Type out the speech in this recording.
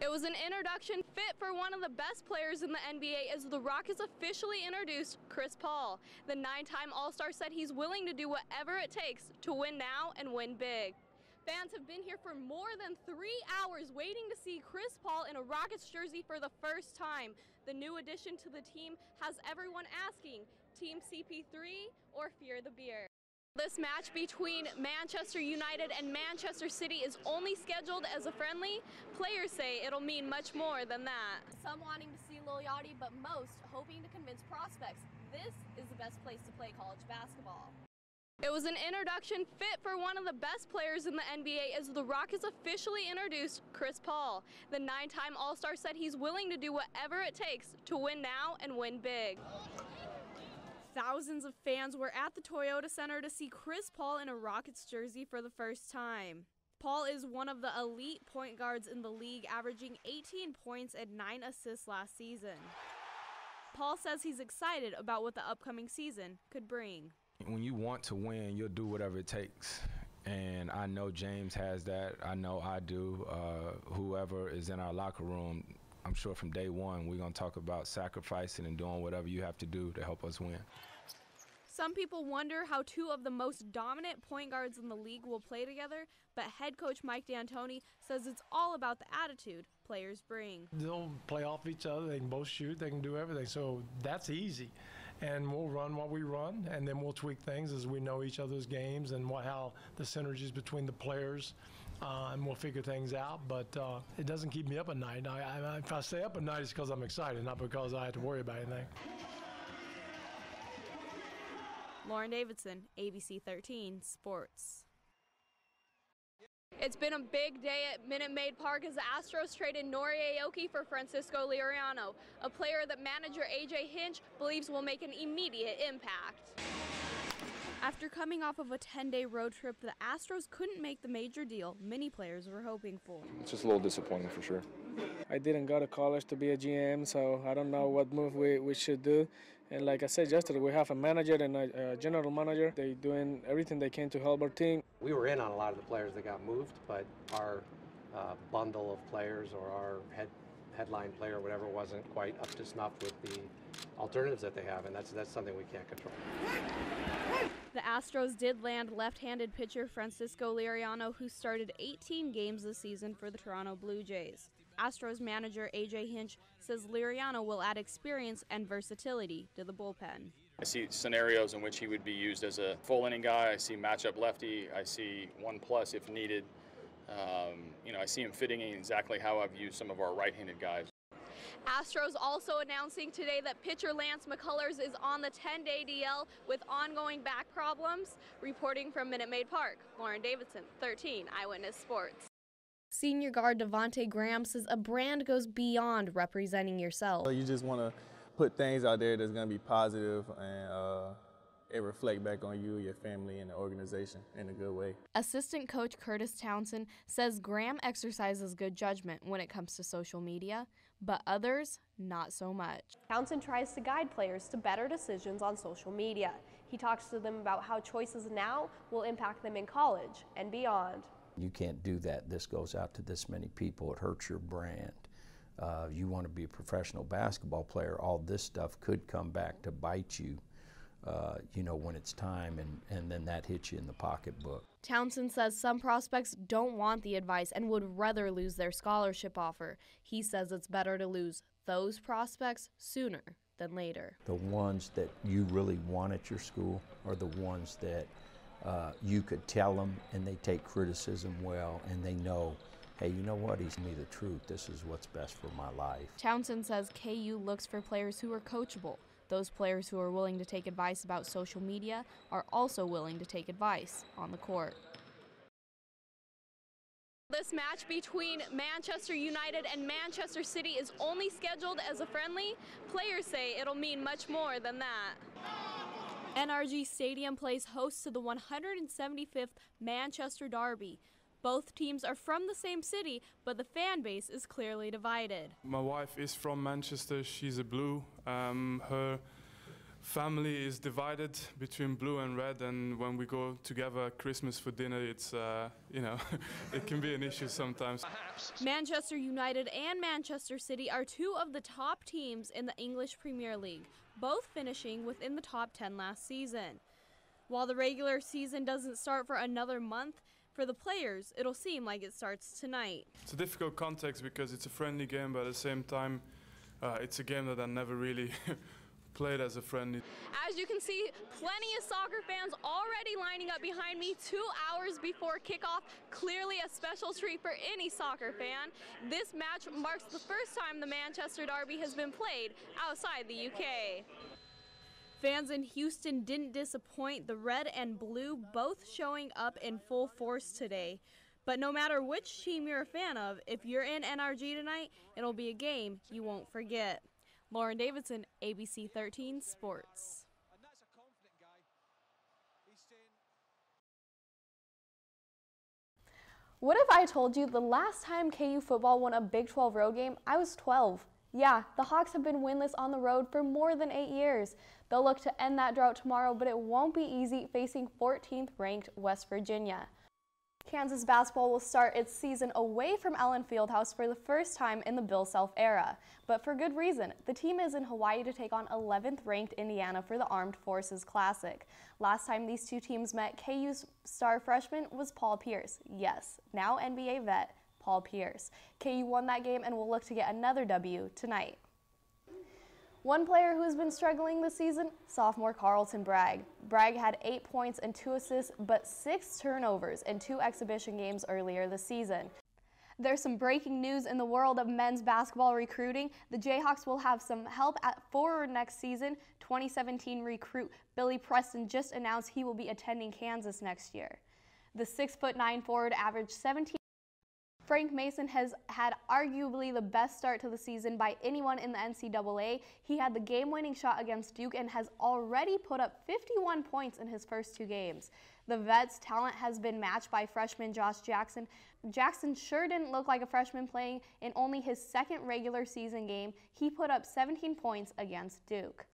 It was an introduction fit for one of the best players in the NBA as the Rockets officially introduced Chris Paul. The 9-time All-Star said he's willing to do whatever it takes to win now and win big. Fans have been here for more than 3 hours waiting to see Chris Paul in a Rockets jersey for the first time. The new addition to the team has everyone asking, Team CP3 or Fear the Beer? This match between Manchester United and Manchester City is only scheduled as a friendly. Players say it'll mean much more than that. Some wanting to see Lil Yachty, but most hoping to convince prospects this is the best place to play college basketball. It was an introduction fit for one of the best players in the NBA as the Rockets officially introduced Chris Paul. The 9-time All-Star said he's willing to do whatever it takes to win now and win big. Thousands of fans were at the Toyota Center to see Chris Paul in a Rockets jersey for the first time. Paul is one of the elite point guards in the league, averaging 18 points and 9 assists last season. Paul says he's excited about what the upcoming season could bring. When you want to win, you'll do whatever it takes. And I know James has that. I know I do. Whoever is in our locker room, I'm sure from day one we're going to talk about sacrificing and doing whatever you have to do to help us win. Some people wonder how two of the most dominant point guards in the league will play together, but head coach Mike D'Antoni says it's all about the attitude players bring. They'll play off each other, they can both shoot, they can do everything, so that's easy. And we'll run what we run, and then we'll tweak things as we know each other's games and how the synergies between the players, and we'll figure things out. But it doesn't keep me up at night. If I stay up at night, it's because I'm excited, not because I have to worry about anything. Lauren Davidson, ABC 13 Sports. It's been a big day at Minute Maid Park as the Astros traded Nori Aoki for Francisco Liriano, a player that manager A.J. Hinch believes will make an immediate impact. After coming off of a 10-day road trip, the Astros couldn't make the major deal many players were hoping for. It's just a little disappointing for sure. I didn't go to college to be a GM, so I don't know what move we should do. And like I said yesterday, we have a manager and a general manager. They're doing everything they can to help our team. We were in on a lot of the players that got moved, but our bundle of players or our headline player or whatever wasn't quite up to snuff with the alternatives that they have, and that's something we can't control. The Astros did land left-handed pitcher Francisco Liriano, who started 18 games this season for the Toronto Blue Jays. Astros manager A.J. Hinch says Liriano will add experience and versatility to the bullpen. I see scenarios in which he would be used as a full inning guy. I see matchup lefty. I see 1+ if needed. I see him fitting in exactly how I've used some of our right-handed guys. Astros also announcing today that pitcher Lance McCullers is on the 10-day DL with ongoing back problems. Reporting from Minute Maid Park, Lauren Davidson, 13 Eyewitness Sports. Senior guard Devontae Graham says a brand goes beyond representing yourself. You just want to put things out there that's going to be positive and it reflect back on you, your family, and the organization in a good way. Assistant coach Curtis Townsend says Graham exercises good judgment when it comes to social media, but others not so much. Townsend tries to guide players to better decisions on social media. He talks to them about how choices now will impact them in college and beyond. You can't do that. This goes out to this many people. It hurts your brand. You want to be a professional basketball player, all this stuff could come back to bite you. When it's time, and then that hits you in the pocketbook. Townsend says some prospects don't want the advice and would rather lose their scholarship offer. He says it's better to lose those prospects sooner than later. The ones that you really want at your school are the ones that you could tell them and they take criticism well and they know, hey, you know what, he's telling me the truth. This is what's best for my life. Townsend says KU looks for players who are coachable. Those players who are willing to take advice about social media are also willing to take advice on the court. This match between Manchester United and Manchester City is only scheduled as a friendly. Players say it'll mean much more than that. NRG Stadium plays host to the 175th Manchester Derby. Both teams are from the same city, but the fan base is clearly divided. My wife is from Manchester. She's a Blue. Her family is divided between blue and red, and when we go together at Christmas for dinner, it's you know, it can be an issue sometimes. Manchester United and Manchester City are two of the top teams in the English Premier League, both finishing within the top 10 last season. While the regular season doesn't start for another month, for the players, it'll seem like it starts tonight. It's a difficult context because it's a friendly game, but at the same time, it's a game that I never really played as a friendly. As you can see, plenty of soccer fans already lining up behind me 2 hours before kickoff. Clearly a special treat for any soccer fan. This match marks the first time the Manchester Derby has been played outside the UK. Fans in Houston didn't disappoint, the red and blue both showing up in full force today. But no matter which team you're a fan of, if you're in NRG tonight, it'll be a game you won't forget. Lauren Davidson, ABC 13 Sports. What if I told you the last time KU football won a Big 12 road game, I was 12? Yeah, the Hawks have been winless on the road for more than 8 years. They'll look to end that drought tomorrow, but it won't be easy facing 14th ranked West Virginia. Kansas basketball will start its season away from Allen Fieldhouse for the first time in the Bill Self era. But for good reason. The team is in Hawaii to take on 11th ranked Indiana for the Armed Forces Classic. Last time these two teams met, KU's star freshman was Paul Pierce. Yes, now NBA vet Paul Pierce. KU won that game and will look to get another W tonight. One player who has been struggling this season, sophomore Carlton Bragg. Bragg had 8 points and 2 assists, but 6 turnovers in 2 exhibition games earlier this season. There's some breaking news in the world of men's basketball recruiting. The Jayhawks will have some help at forward next season. 2017 recruit Billy Preston just announced he will be attending Kansas next year. The 6'9" forward averaged 17. Frank Mason has had arguably the best start to the season by anyone in the NCAA. He had the game-winning shot against Duke and has already put up 51 points in his first 2 games. The vet's talent has been matched by freshman Josh Jackson. Jackson sure didn't look like a freshman playing in only his 2nd regular season game. He put up 17 points against Duke.